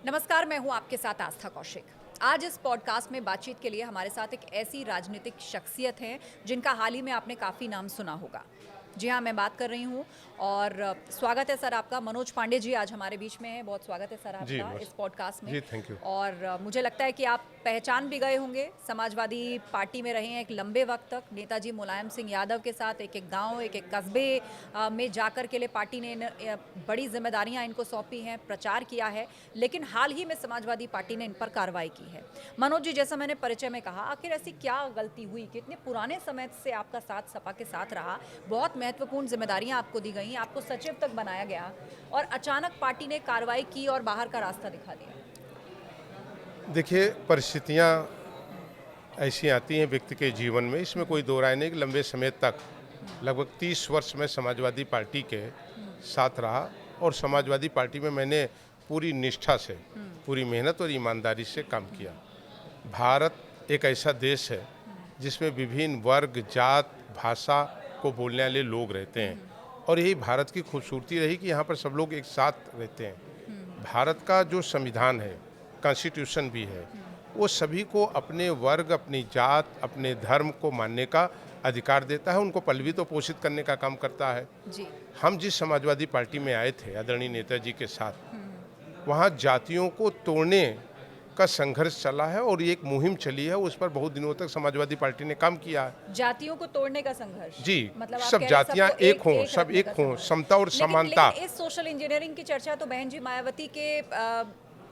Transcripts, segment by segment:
नमस्कार, मैं हूं आपके साथ आस्था कौशिक। आज इस पॉडकास्ट में बातचीत के लिए हमारे साथ एक ऐसी राजनीतिक शख्सियत हैं जिनका हाल ही में आपने काफ़ी नाम सुना होगा। जी हाँ, मैं बात कर रही हूं और स्वागत है सर आपका। मनोज पांडे जी आज हमारे बीच में हैं। बहुत स्वागत है सर आपका इस पॉडकास्ट में। जी, थैंक यू। और मुझे लगता है कि आप पहचान भी गए होंगे। समाजवादी पार्टी में रहे हैं एक लंबे वक्त तक। नेताजी मुलायम सिंह यादव के साथ एक एक गाँव एक एक कस्बे में जाकर के लिए पार्टी ने बड़ी जिम्मेदारियां इनको सौंपी हैं, प्रचार किया है। लेकिन हाल ही में समाजवादी पार्टी ने इन पर कार्रवाई की है। मनोज जी, जैसा मैंने परिचय में कहा, आखिर ऐसी क्या गलती हुई कि इतने पुराने समय से आपका साथ सपा के साथ रहा, बहुत महत्वपूर्ण जिम्मेदारियां आपको दी गई, आपको सचिव तक बनाया गया और अचानक पार्टी ने कार्रवाई की और बाहर का रास्ता दिखा दिया? देखिए, परिस्थितियाँ ऐसी आती हैं व्यक्ति के जीवन में, इसमें कोई दो राय नहीं कि लंबे समय तक लगभग 30 वर्ष में समाजवादी पार्टी के साथ रहा और समाजवादी पार्टी में मैंने पूरी निष्ठा से, पूरी मेहनत और ईमानदारी से काम किया। भारत एक ऐसा देश है जिसमें विभिन्न वर्ग, जात, भाषा को बोलने वाले लोग रहते हैं और यही भारत की खूबसूरती रही कि यहाँ पर सब लोग एक साथ रहते हैं। भारत का जो संविधान है, कॉन्स्टिट्यूशन भी है, वो सभी को अपने वर्ग, अपनी जात, अपने धर्म को मानने का अधिकार देता है, उनको पल्लवी तो पोषित करने का काम करता है। जी। हम जिस समाजवादी पार्टी में आए थे आदरणीय नेताजी के साथ, वहाँ जातियों को तोड़ने का संघर्ष चला है और ये एक मुहिम चली है, उस पर बहुत दिनों तक समाजवादी पार्टी ने काम किया है। जातियों को तोड़ने का संघर्ष? जी, मतलब आप सब कह रहे हैं जातियाँ सबको एक हों, सब रखने एक का हों, संघर्ष। समता और समानता। लेकिन इस सोशल इंजीनियरिंग की चर्चा तो बहन जी मायावती के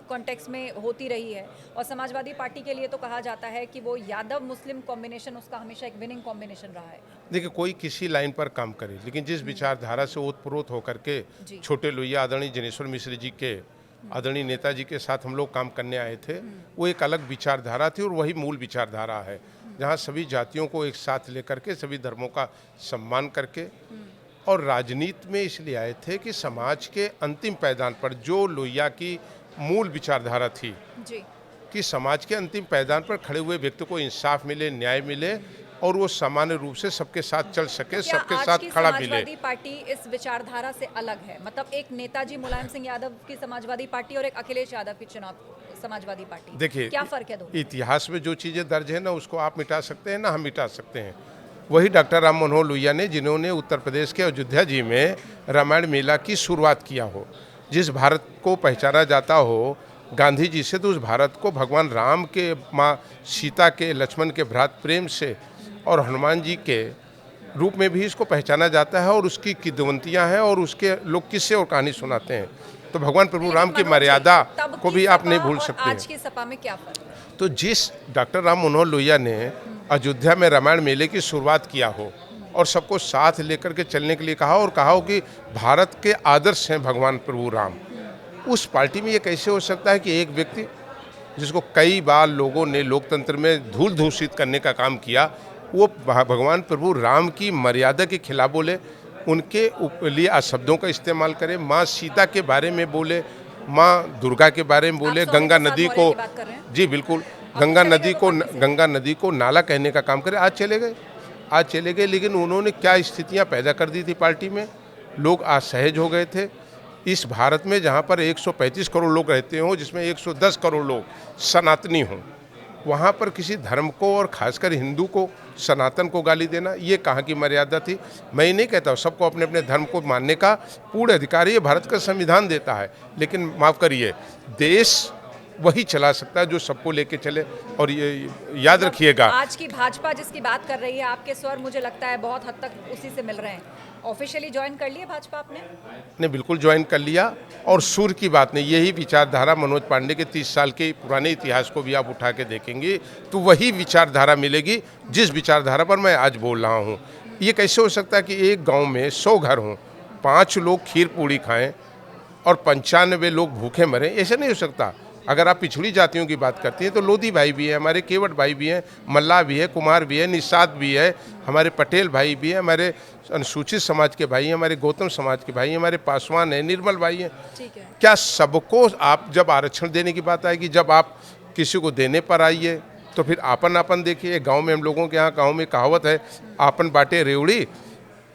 कॉन्टेक्स्ट में होती रही है और समाजवादी पार्टी के लिए तो कहा जाता है कि वो यादव मुस्लिम कॉम्बिनेशन उसका हमेशा एक विनिंग कॉम्बिनेशन रहा है। देखिए, कोई किसी लाइन पर काम करे, लेकिन जिस विचारधारा से ओतप्रोत होकर के जी। छोटे लोहिया आदरणीय जनेश्वर मिश्र जी के, आदरणीय नेताजी के साथ हम लोग काम करने आए थे, वो एक अलग विचारधारा थी और वही मूल विचारधारा है, जहाँ सभी जातियों को एक साथ लेकर के, सभी धर्मों का सम्मान करके और राजनीति में इसलिए आए थे कि समाज के अंतिम पायदान पर जो लोहिया की मूल विचारधारा थी जी। कि समाज के अंतिम पायदान पर खड़े हुए व्यक्ति को इंसाफ मिले, न्याय मिले और वो सामान्य रूप से सबके साथ चल सके, क्या सबके आज साथ की खड़ा मिले। समाजवादी पार्टी इस विचारधारा से अलग है? मतलब एक नेताजी मुलायम सिंह यादव की समाजवादी पार्टी और एक अखिलेश यादव की चुनाव समाजवादी पार्टी, देखिए, क्या फर्क है दोनों? इतिहास में जो चीज़ें दर्ज है ना, उसको आप मिटा सकते हैं ना हम मिटा सकते हैं। वही डॉक्टर राम मनोहर लोहिया ने, जिन्होंने उत्तर प्रदेश के अयोध्या जी में रामायण मेला की शुरुआत किया हो, जिस भारत को पहचाना जाता हो गांधी जी से, तो उस भारत को भगवान राम के, माँ सीता के, लक्ष्मण के भ्रात प्रेम से और हनुमान जी के रूप में भी इसको पहचाना जाता है और उसकी किद्वंतियाँ हैं और उसके लोग किस्से और कहानी सुनाते हैं। तो भगवान प्रभु राम की मर्यादा को भी आप नहीं भूल सकते हैं। आज की सपा में क्या फर्क है? तो जिस डॉक्टर राम मनोहर लोहिया ने अयोध्या में रामायण मेले की शुरुआत किया हो और सबको साथ लेकर के चलने के लिए कहा और कहा हो कि भारत के आदर्श हैं भगवान प्रभु राम, उस पार्टी में ये कैसे हो सकता है कि एक व्यक्ति जिसको कई बार लोगों ने लोकतंत्र में धूल दूषित करने का काम किया, वो भगवान प्रभु राम की मर्यादा के खिलाफ बोले, उनके लिए अशब्दों का इस्तेमाल करे, माँ सीता के बारे में बोले, माँ दुर्गा के बारे में बोले, गंगा नदी को, जी बिल्कुल, गंगा नदी को नाला कहने का काम करे। आज चले गए, लेकिन उन्होंने क्या स्थितियाँ पैदा कर दी थी पार्टी में, लोग असहज हो गए थे। इस भारत में जहाँ पर 135 करोड़ लोग रहते हों, जिसमें 110 करोड़ लोग सनातनी हों, वहाँ पर किसी धर्म को और खासकर हिंदू को, सनातन को गाली देना, ये कहाँ की मर्यादा थी? मैं नहीं कहता हूँ, सबको अपने अपने धर्म को मानने का पूर्ण अधिकार ये भारत का संविधान देता है, लेकिन माफ़ करिए, देश वही चला सकता है जो सबको लेके चले। और ये याद रखिएगा, आज की भाजपा जिसकी बात कर रही है, आपके स्वर मुझे लगता है बहुत हद तक उसी से मिल रहे हैं। ऑफिशियली ज्वाइन कर लिया भाजपा आपने? ने बिल्कुल ज्वाइन कर लिया और सुर की बात नहीं, यही विचारधारा मनोज पांडे के 30 साल के पुराने इतिहास को भी आप उठा के देखेंगे तो वही विचारधारा मिलेगी जिस विचारधारा पर मैं आज बोल रहा हूँ। ये कैसे हो सकता है कि एक गांव में 100 घर हों, 5 लोग खीर पूड़ी खाएं और 95 लोग भूखे मरें? ऐसा नहीं हो सकता। अगर आप पिछड़ी जातियों की बात करती हैं तो लोधी भाई भी हैं, हमारे केवट भाई भी हैं, मल्लाह भी है, कुमार भी है, निषाद भी है, हमारे पटेल भाई भी हैं, हमारे अनुसूचित समाज के भाई हैं, हमारे गौतम समाज के भाई हैं, हमारे पासवान हैं, निर्मल भाई हैं। ठीक है। क्या सबको आप जब आरक्षण देने की बात आएगी, जब आप किसी को देने पर आइए तो फिर आपन आपन देखिए। गांव में हम लोगों के यहाँ गांव में कहावत है, आपन बाटे रेवड़ी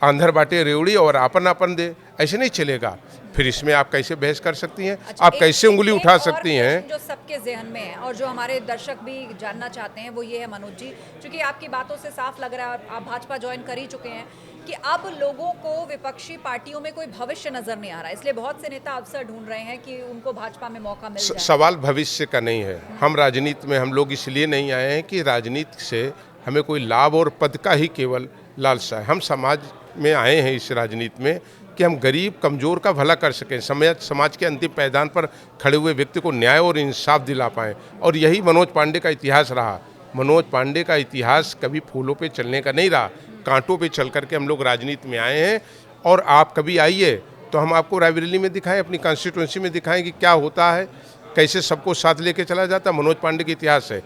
आंधर बाटे रेवड़ी और आपन आपन दे, ऐसे नहीं चलेगा। फिर इसमें आप कैसे बहस कर सकती हैं? अच्छा, आप कैसे उंगली उठा और सकती हैं? प्रश्न जो सबके जहन में है और जो हमारे दर्शक भी जानना चाहते हैं वो ये है मनोज जी, क्योंकि आपकी बातों से साफ लग रहा है और आप भाजपा ज्वाइन कर ही चुके हैं कि अब लोगों को विपक्षी पार्टियों में कोई भविष्य नजर नहीं आ रहा है, इसलिए बहुत से नेता अवसर ढूंढ रहे हैं कि उनको भाजपा में मौका मिल जाए। सवाल भविष्य का नहीं है। हम राजनीति में हम लोग इसलिए नहीं आए हैं कि राजनीति से हमें कोई लाभ और पद का ही केवल लालसा है। हम समाज में आए हैं इस राजनीति में कि हम गरीब कमज़ोर का भला कर सकें, समाज के अंतिम पायदान पर खड़े हुए व्यक्ति को न्याय और इंसाफ दिला पाएँ। और यही मनोज पांडे का इतिहास रहा। मनोज पांडे का इतिहास कभी फूलों पे चलने का नहीं रहा, कांटों पे चल करके हम लोग राजनीति में आए हैं। और आप कभी आइए तो हम आपको रायबरेली में दिखाएं, अपनी कॉन्स्टिट्यूंसी में दिखाएं कि क्या होता है, कैसे सबको साथ लेके चला जाता। मनोज पांडे का इतिहास है।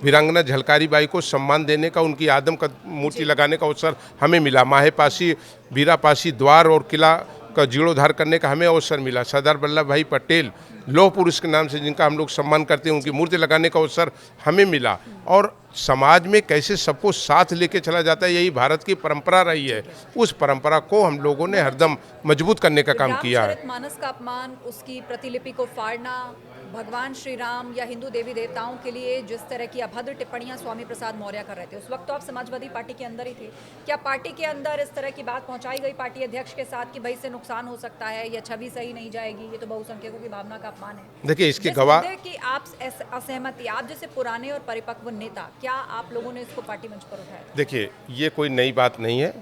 वीरांगना झलकारी बाई को सम्मान देने का, उनकी आदम का मूर्ति लगाने का अवसर हमें मिला। माहेपासी वीरापासी द्वार और किला का जीर्णोद्धार करने का हमें अवसर मिला। सरदार वल्लभ भाई पटेल लौह पुरुष के नाम से जिनका हम लोग सम्मान करते हैं, उनकी मूर्ति लगाने का अवसर हमें मिला। और समाज में कैसे सबको साथ लेके चला जाता है, यही भारत की परंपरा रही है। उस परंपरा को हम लोगों ने हरदम मजबूत करने का काम किया है। रामचरितमानस का अपमान, उसकी प्रतिलिपि को फाड़ना, भगवान श्री राम या हिंदू देवी देवताओं के लिए जिस तरह की अभद्र टिप्पणियां स्वामी प्रसाद मौर्य कर रहे थे, उस वक्त तो आप समाजवादी पार्टी के अंदर ही थे। क्या पार्टी के अंदर इस तरह की बात पहुंचाई गई पार्टी अध्यक्ष के साथ कि भाई से नुकसान हो सकता है या छवि सही नहीं जाएगी, ये तो बहुसंख्यकों की भावना का अपमान है? देखिए, इसके गवाह कि आप असहमति, आप जैसे पुराने और परिपक्व नेता, क्या आप लोगों ने इसको पार्टी मंच पर उठाया? देखिए, ये कोई नई बात नहीं है।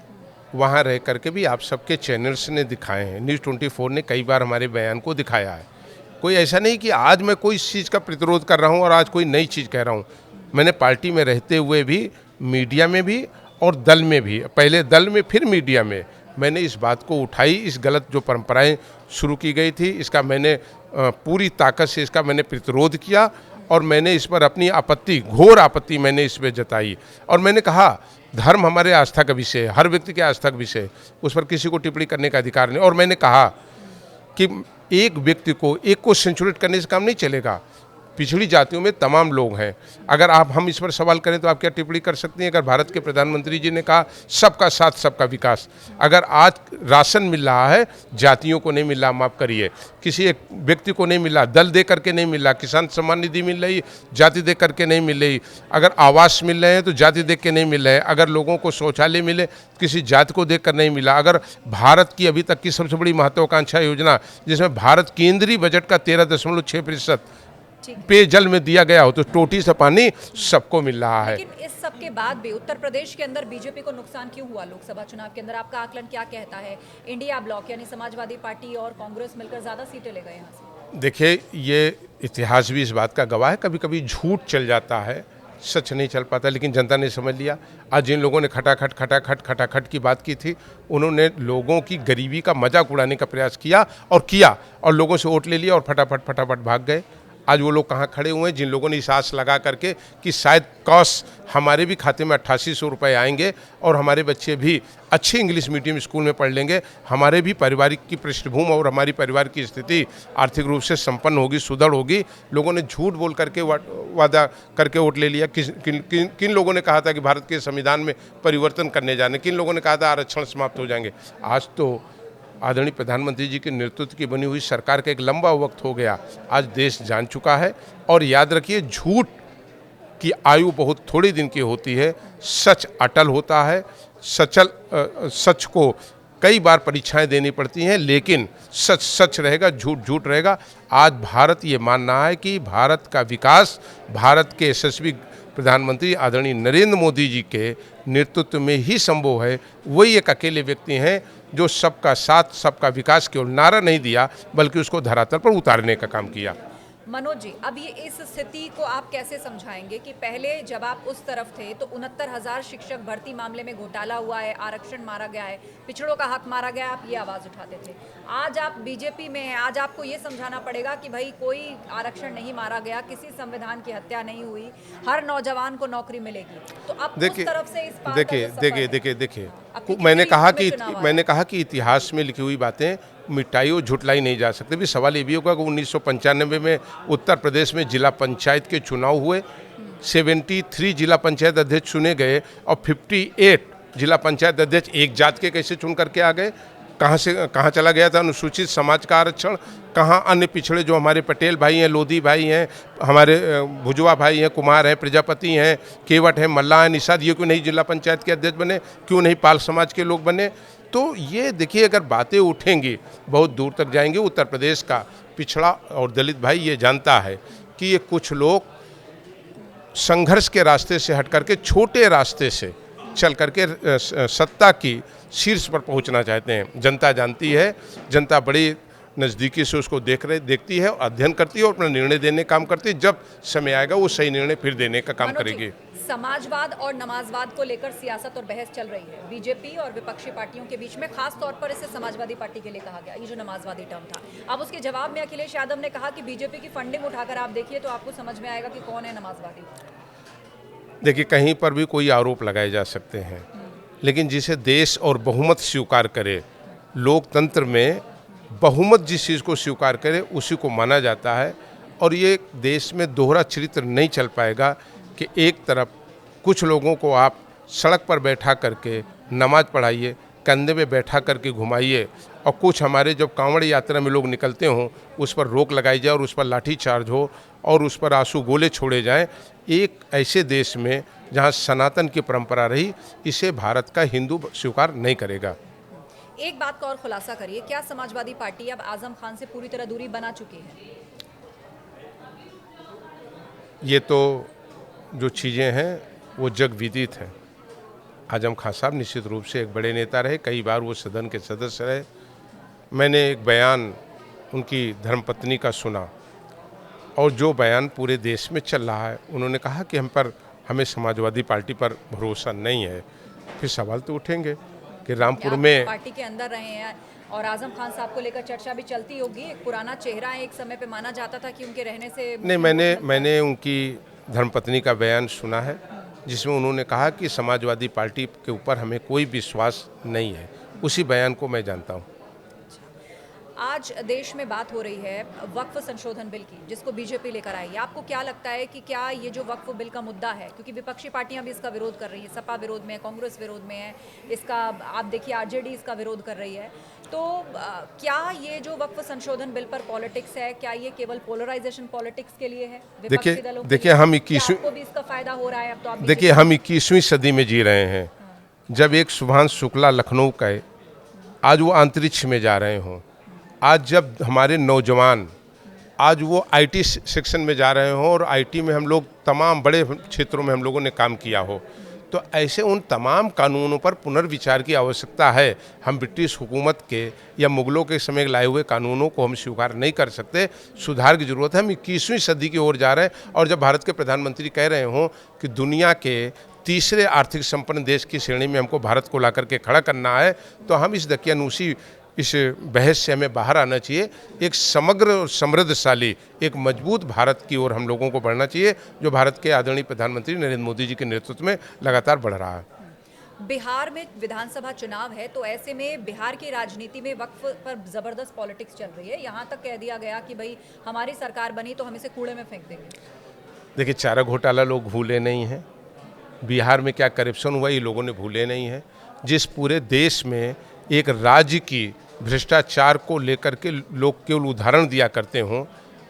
वहाँ रह करके भी आप सबके चैनल्स ने दिखाए हैं, न्यूज़ 24 ने कई बार हमारे बयान को दिखाया है। कोई ऐसा नहीं कि आज मैं कोई चीज़ का प्रतिरोध कर रहा हूँ और आज कोई नई चीज़ कह रहा हूँ। मैंने पार्टी में रहते हुए भी, मीडिया में भी और दल में भी, पहले दल में फिर मीडिया में, मैंने इस बात को उठाई। इस गलत जो परंपराएं शुरू की गई थी, इसका मैंने पूरी ताकत से इसका मैंने प्रतिरोध किया और मैंने इस पर अपनी आपत्ति, घोर आपत्ति मैंने इस पर जताई। और मैंने कहा, धर्म हमारे आस्था का विषय है, हर व्यक्ति के आस्था का विषय है, उस पर किसी को टिप्पणी करने का अधिकार नहीं। और मैंने कहा कि एक व्यक्ति को, एक को सेंचुरेट करने से काम नहीं चलेगा। पिछड़ी जातियों में तमाम लोग हैं। अगर हम इस पर सवाल करें तो आप क्या टिप्पणी कर सकती हैं? अगर भारत के प्रधानमंत्री जी ने कहा सबका साथ सबका विकास, अगर आज राशन मिल रहा है, जातियों को नहीं मिल रहा, माफ़ करिए, किसी एक व्यक्ति को नहीं मिला, दल दे करके नहीं मिला, किसान सम्मान निधि मिल रही, जाति दे करके नहीं मिल रही, अगर आवास मिल रहे हैं तो जाति देख के नहीं मिल रहे हैं, अगर लोगों को शौचालय मिले किसी जाति को देख कर नहीं मिला, अगर भारत की अभी तक की सबसे बड़ी महत्वाकांक्षा योजना जिसमें भारत केंद्रीय बजट का 13.6% पेयजल में दिया गया हो, तो टोटी से पानी सबको मिल रहा है। लेकिन इस सब के बाद भी उत्तर प्रदेश के अंदर बीजेपी को नुकसान क्यों हुआ लोकसभा चुनाव के अंदर? आपका आकलन क्या कहता है? इंडिया ब्लॉक यानी समाजवादी पार्टी और कांग्रेस मिलकर ज्यादा सीटें ले गए यहाँ से। देखिए, ये इतिहास भी इस बात का गवाह है। कभी कभी झूठ चल जाता है, सच नहीं चल पाता, लेकिन जनता ने समझ लिया। आज जिन लोगों ने खटाखट की बात की थी, उन्होंने लोगों की गरीबी का मजाक उड़ाने का प्रयास किया और लोगों से वोट ले लिया और फटाफट भाग गए। आज वो लोग कहाँ खड़े हुए हैं जिन लोगों ने इस आस लगा करके कि शायद कॉस हमारे भी खाते में 8800 रुपये आएंगे और हमारे बच्चे भी अच्छे इंग्लिश मीडियम स्कूल में पढ़ लेंगे, हमारे भी पारिवारिक की पृष्ठभूमि और हमारी परिवार की स्थिति आर्थिक रूप से संपन्न होगी, सुदृढ़ होगी। लोगों ने झूठ बोल करके वादा करके वोट ले लिया। किन लोगों ने कहा था कि भारत के संविधान में परिवर्तन करने जाने, किन लोगों ने कहा था आरक्षण समाप्त हो जाएंगे। आज तो आदरणीय प्रधानमंत्री जी के नेतृत्व की बनी हुई सरकार का एक लंबा वक्त हो गया, आज देश जान चुका है। और याद रखिए, झूठ की आयु बहुत थोड़ी दिन की होती है, सच अटल होता है। सच को कई बार परीक्षाएं देनी पड़ती हैं, लेकिन सच सच रहेगा, झूठ झूठ रहेगा। आज भारत ये मान रहा है कि भारत का विकास भारत के यशस्वी प्रधानमंत्री आदरणीय नरेंद्र मोदी जी के नेतृत्व में ही संभव है। वही एक अकेले व्यक्ति हैं जो सबका साथ सबका विकास केवल नारा नहीं दिया, बल्कि उसको धरातल पर उतारने का काम किया। मनोज जी, अब ये इस स्थिति को आप कैसे समझाएंगे कि पहले जब आप उस तरफ थे तो 69,000 शिक्षक भर्ती मामले में घोटाला हुआ है, आरक्षण मारा गया है, पिछड़ों का हक मारा गया, आप ये आवाज़ उठाते थे। आज आप बीजेपी में हैं, आज आपको ये समझाना पड़ेगा कि भाई कोई आरक्षण नहीं मारा गया, किसी संविधान की हत्या नहीं हुई, हर नौजवान को नौकरी मिलेगी। तो अब उस तरफ से इस देखिए, मैंने कहा कि इतिहास में लिखी हुई बातें मिटाई और झुटलाई नहीं जा सकती। भी सवाल ये भी होगा कि 1995 में उत्तर प्रदेश में जिला पंचायत के चुनाव हुए, 73 जिला पंचायत अध्यक्ष चुने गए और 58 जिला पंचायत अध्यक्ष एक जात के कैसे चुन करके आ गए, कहाँ से कहाँ चला गया था अनुसूचित समाज का आरक्षण, कहाँ अन्य पिछड़े जो हमारे पटेल भाई हैं, लोधी भाई हैं, हमारे भुजवा भाई हैं, कुमार हैं, प्रजापति हैं, केवट हैं, मल्ला हैं, निषाद, ये क्यों नहीं जिला पंचायत के अध्यक्ष बने, क्यों नहीं पाल समाज के लोग बने। तो ये देखिए अगर बातें उठेंगी बहुत दूर तक जाएंगी। उत्तर प्रदेश का पिछड़ा और दलित भाई ये जानता है कि ये कुछ लोग संघर्ष के रास्ते से हट करके छोटे रास्ते से चल करके सत्ता की शीर्ष पर पहुंचना चाहते हैं। जनता जानती है, जनता बड़ी नज़दीकी से उसको देखती है, अध्ययन करती है और अपना निर्णय देने काम करती है। जब समय आएगा वो सही निर्णय फिर देने का काम करेगी। समाजवाद और नमाजवाद को लेकर सियासत और बहस चल रही है बीजेपी और विपक्षी पार्टियों के बीच में, खास तौर पर इसे समाजवादी पार्टी के लिए कहा गया, ये जो नमाजवादी टर्म था। अब उसके जवाब में अखिलेश यादव ने कहा कि बीजेपी की फंडिंग उठाकर आप देखिए तो आपको समझ में आएगा कि कौन है नमाजवादी। देखिए कहीं पर भी कोई आरोप लगाए जा सकते हैं, लेकिन जिसे देश और बहुमत स्वीकार करे, लोकतंत्र में बहुमत जिस चीज़ को स्वीकार करे उसी को माना जाता है। और ये देश में दोहरा चरित्र नहीं चल पाएगा कि एक तरफ कुछ लोगों को आप सड़क पर बैठा करके नमाज पढ़ाइए, कंधे में बैठा करके घुमाइए, और कुछ हमारे जब कांवड़ यात्रा में लोग निकलते हों उस पर रोक लगाई जाए और उस पर लाठी चार्ज हो और उस पर आंसू गोले छोड़े जाएं। एक ऐसे देश में जहां सनातन की परंपरा रही, इसे भारत का हिंदू स्वीकार नहीं करेगा। एक बात का और खुलासा करिए, क्या समाजवादी पार्टी अब आजम खान से पूरी तरह दूरी बना चुकी है? ये तो जो चीज़ें हैं वो जग विदित हैं। आजम खान साहब निश्चित रूप से एक बड़े नेता रहे, कई बार वो सदन के सदस्य रहे। मैंने एक बयान उनकी धर्मपत्नी का सुना और जो बयान पूरे देश में चल रहा है, उन्होंने कहा कि हमें समाजवादी पार्टी पर भरोसा नहीं है। फिर सवाल तो उठेंगे कि रामपुर में पार्टी के अंदर रहे हैं और आजम खान साहब को लेकर चर्चा भी चलती होगी। एक पुराना चेहरा है, एक समय पे माना जाता था कि उनके रहने से नहीं, मैंने उनकी धर्मपत्नी का बयान सुना है जिसमें उन्होंने कहा कि समाजवादी पार्टी के ऊपर हमें कोई विश्वास नहीं है। उसी बयान को मैं जानता हूँ। आज देश में बात हो रही है वक्फ संशोधन बिल की, जिसको बीजेपी लेकर आई है। आपको क्या लगता है कि क्या ये जो वक्फ बिल का मुद्दा है, क्योंकि विपक्षी पार्टियां भी इसका विरोध कर रही है, सपा विरोध में है, कांग्रेस विरोध में है, इसका आप देखिए आरजेडी इसका विरोध कर रही है, तो क्या ये जो वक्फ संशोधन बिल पर पॉलिटिक्स है, क्या ये केवल पोलराइजेशन पॉलिटिक्स के लिए है? देखिए हम 21वीं सदी में जी रहे हैं। जब एक सुभाष शुक्ला लखनऊ का आज वो अंतरिक्ष में जा रहे हों, आज जब हमारे नौजवान आज वो आईटी सेक्शन में जा रहे हों और आईटी में हम लोग तमाम बड़े क्षेत्रों में हम लोगों ने काम किया हो, तो ऐसे उन तमाम कानूनों पर पुनर्विचार की आवश्यकता है। हम ब्रिटिश हुकूमत के या मुगलों के समय लाए हुए कानूनों को हम स्वीकार नहीं कर सकते। सुधार की ज़रूरत है। हम 21वीं सदी की ओर जा रहे हैं और जब भारत के प्रधानमंत्री कह रहे हों कि दुनिया के तीसरे आर्थिक संपन्न देश की श्रेणी में हमको भारत को ला करके खड़ा करना है, तो हम इस दकियानूसी इस बहस से हमें बाहर आना चाहिए। एक समग्र और समृद्धशाली एक मजबूत भारत की ओर हम लोगों को बढ़ना चाहिए, जो भारत के आदरणीय प्रधानमंत्री नरेंद्र मोदी जी के नेतृत्व में लगातार बढ़ रहा है। बिहार में विधानसभा चुनाव है, तो ऐसे में बिहार की राजनीति में वक्फ पर जबरदस्त पॉलिटिक्स चल रही है। यहाँ तक कह दिया गया कि भाई हमारी सरकार बनी तो हम इसे कूड़े में फेंक देंगे। देखिए चारा घोटाला लोग भूले नहीं हैं, बिहार में क्या करप्शन हुआ ये लोगों ने भूले नहीं है। जिस पूरे देश में एक राज्य की भ्रष्टाचार को लेकर के लोग केवल उदाहरण दिया करते हों,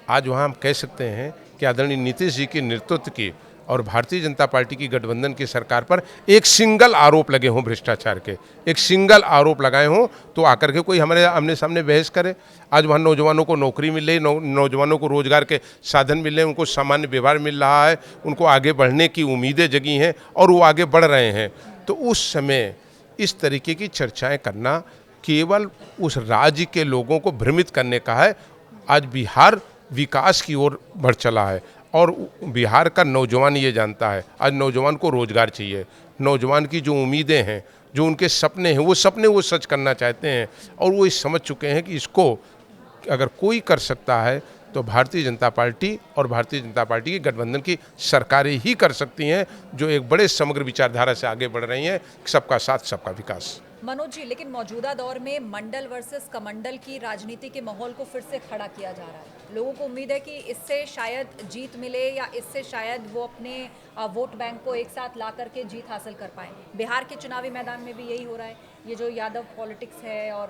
आज वहाँ हम कह सकते हैं कि आदरणीय नीतीश जी के नेतृत्व की और भारतीय जनता पार्टी की गठबंधन की सरकार पर एक सिंगल आरोप लगे हों भ्रष्टाचार के, एक सिंगल आरोप लगाए हों तो आकर के कोई हमारे आमने सामने बहस करे। आज वहाँ नौजवानों को नौकरी मिल रही, नौजवानों को रोजगार के साधन मिल रहे हैं, उनको सामान्य व्यवहार मिल रहा है, उनको आगे बढ़ने की उम्मीदें जगी हैं और वो आगे बढ़ रहे हैं। तो उस समय इस तरीके की चर्चाएं करना केवल उस राज्य के लोगों को भ्रमित करने का है। आज बिहार विकास की ओर बढ़ चला है और बिहार का नौजवान ये जानता है, आज नौजवान को रोजगार चाहिए, नौजवान की जो उम्मीदें हैं, जो उनके सपने हैं, वो सपने वो सच करना चाहते हैं और वो समझ चुके हैं कि इसको अगर कोई कर सकता है तो भारतीय जनता पार्टी और भारतीय जनता पार्टी की गठबंधन की सरकारें ही कर सकती हैं, जो एक बड़े समग्र विचारधारा से आगे बढ़ रही हैं, सबका साथ सबका विकास। मनोज जी, लेकिन मौजूदा दौर में मंडल वर्सेस कमंडल की राजनीति के माहौल को फिर से खड़ा किया जा रहा है। लोगों को उम्मीद है कि इससे शायद जीत मिले या इससे शायद वो अपने वोट बैंक को एक साथ ला करके जीत हासिल कर पाए। बिहार के चुनावी मैदान में भी यही हो रहा है। ये जो यादव पॉलिटिक्स है और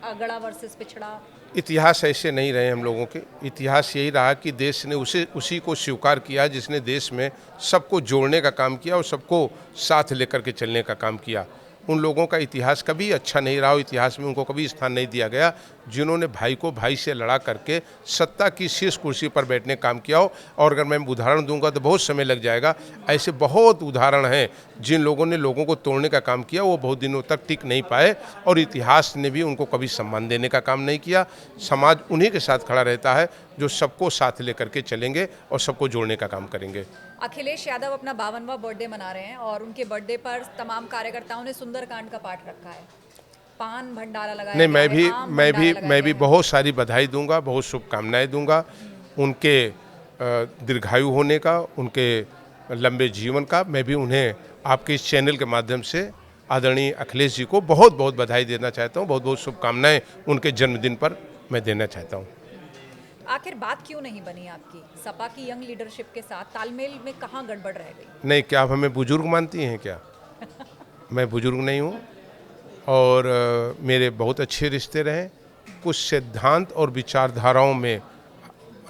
अगड़ा वर्सेस पिछड़ा। इतिहास ऐसे नहीं रहे हम लोगों के। इतिहास यही रहा कि देश ने उसी को स्वीकार किया जिसने देश में सबको जोड़ने का काम किया और सबको साथ लेकर के चलने का काम किया। उन लोगों का इतिहास कभी अच्छा नहीं रहा, इतिहास में उनको कभी स्थान नहीं दिया गया जिन्होंने भाई को भाई से लड़ा करके सत्ता की शीर्ष कुर्सी पर बैठने का काम किया हो। और अगर मैं उदाहरण दूंगा तो बहुत समय लग जाएगा। ऐसे बहुत उदाहरण हैं जिन लोगों ने लोगों को तोड़ने का काम किया, वो बहुत दिनों तक टिक नहीं पाए और इतिहास ने भी उनको कभी सम्मान देने का काम नहीं किया। समाज उन्हीं के साथ खड़ा रहता है जो सबको साथ लेकर के चलेंगे और सबको जोड़ने का काम करेंगे। अखिलेश यादव अपना 52वां बर्थडे मना रहे हैं और उनके बर्थडे पर तमाम कार्यकर्ताओं ने सुंदरकांड का पाठ रखा है। पान भंडारा लगाया नहीं, गया है, आम भंडारा लगाया मैं भी गया है। बहुत सारी बधाई दूंगा, बहुत शुभकामनाएं दूंगा उनके दीर्घायु होने का, उनके लंबे जीवन का। मैं भी उन्हें आपके इस चैनल के माध्यम से आदरणीय अखिलेश जी को बहुत बहुत बधाई देना चाहता हूं, बहुत बहुत शुभकामनाएं उनके जन्मदिन पर मैं देना चाहता हूं। आखिर बात क्यों नहीं बनी आपकी सपा की यंग लीडरशिप के साथ? तालमेल में कहाँ गड़बड़ रह गई? नहीं, क्या आप हमें बुजुर्ग मानती हैं क्या? मैं बुजुर्ग नहीं हूँ और मेरे बहुत अच्छे रिश्ते रहे। कुछ सिद्धांत और विचारधाराओं में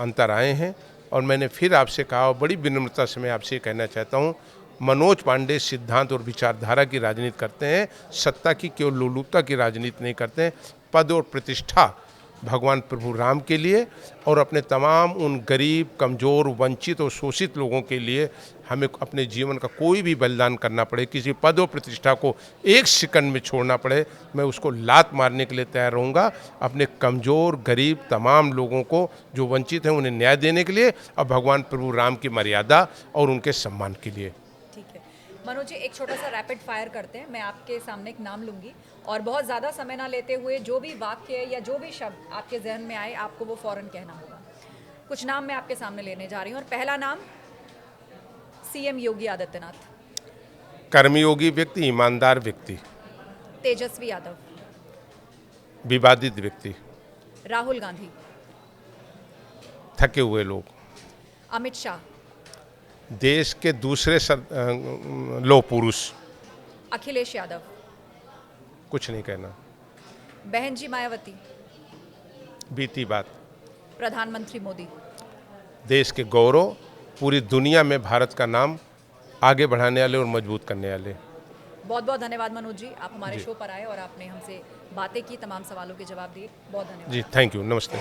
अंतर आए हैं और मैंने फिर आपसे कहा और बड़ी विनम्रता से मैं आपसे कहना चाहता हूँ, मनोज पांडे सिद्धांत और विचारधारा की राजनीति करते हैं, सत्ता की केवल लोलुपता की राजनीति नहीं करते हैं। पद और प्रतिष्ठा भगवान प्रभु राम के लिए और अपने तमाम उन गरीब, कमज़ोर, वंचित और शोषित लोगों के लिए हमें अपने जीवन का कोई भी बलिदान करना पड़े, किसी पद और प्रतिष्ठा को एक सेकंड में छोड़ना पड़े, मैं उसको लात मारने के लिए तैयार रहूँगा। अपने कमज़ोर, गरीब तमाम लोगों को जो वंचित हैं उन्हें न्याय देने के लिए और भगवान प्रभु राम की मर्यादा और उनके सम्मान के लिए। ठीक है मनोज जी, एक छोटा सा रैपिड फायर करते हैं। मैं आपके सामने एक नाम लूंगी और बहुत ज़्यादा समय ना लेते हुए जो भी वाक्य या जो भी शब्द आपके जहन में आए आपको वो फौरन कहना होगा। कुछ नाम मैं आपके सामने लेने जा रही हूँ और पहला नाम सीएम योगी आदित्यनाथ। कर्मयोगी व्यक्ति, ईमानदार व्यक्ति। तेजस्वी यादव। विवादित व्यक्ति। राहुल गांधी। थके हुए लोग। अमित शाह। देश के दूसरे लौह पुरुष। अखिलेश यादव। कुछ नहीं कहना। बहन जी मायावती। बीती बात। प्रधानमंत्री मोदी। देश के गौरव, पूरी दुनिया में भारत का नाम आगे बढ़ाने वाले और मजबूत करने वाले। बहुत बहुत धन्यवाद मनोज जी, आप हमारे शो पर आए और आपने हमसे बातें की, तमाम सवालों के जवाब दिए। बहुत धन्यवाद जी, थैंक यू, नमस्ते।